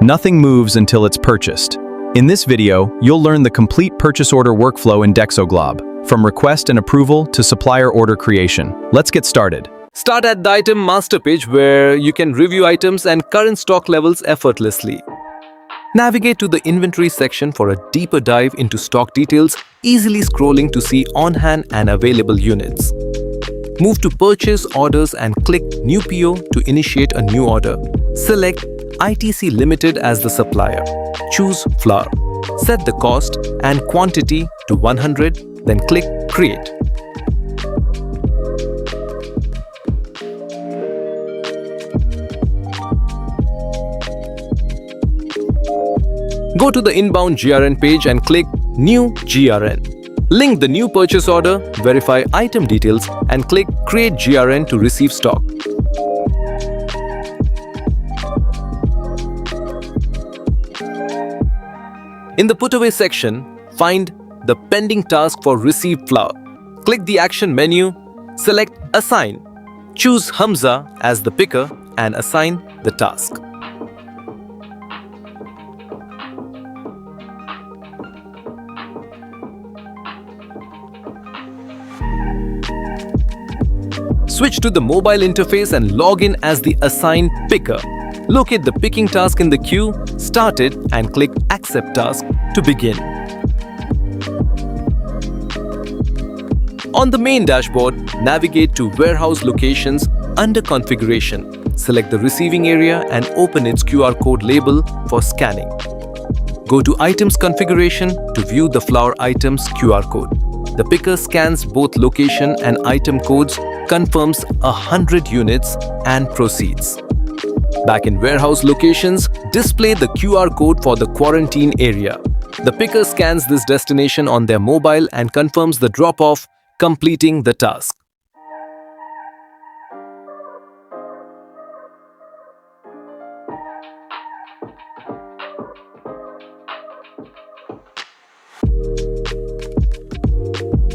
Nothing moves until it's purchased. In this video, you'll learn the complete purchase order workflow in Dexoglob, from request and approval to supplier order creation. Let's get started. Start at the item master page where you can review items and current stock levels effortlessly. Navigate to the inventory section for a deeper dive into stock details, easily scrolling to see on-hand and available units. Move to purchase orders and click New PO to initiate a new order. Select ITC Limited as the supplier. Choose flour. Set the cost and quantity to 100, then click Create. Go to the inbound GRN page and click New GRN. Link the new purchase order, verify item details, and click Create GRN to receive stock. In the Putaway section, find the pending task for received flour. Click the action menu, select Assign. Choose Hamza as the picker and assign the task. Switch to the mobile interface and log in as the assigned picker. Locate the picking task in the queue, start it, and click Accept Task to begin. On the main dashboard, navigate to Warehouse Locations under Configuration. Select the receiving area and open its QR code label for scanning. Go to Items Configuration to view the flour items QR code. The picker scans both location and item codes, confirms 100 units, and proceeds. Back in warehouse locations, display the QR code for the quarantine area. The picker scans this destination on their mobile and confirms the drop-off, completing the task.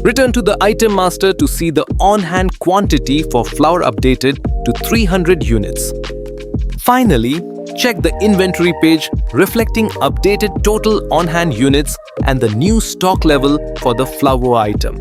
Return to the item master to see the on-hand quantity for flour updated to 300 units. Finally, check the inventory page reflecting updated total on-hand units and the new stock level for the flour item.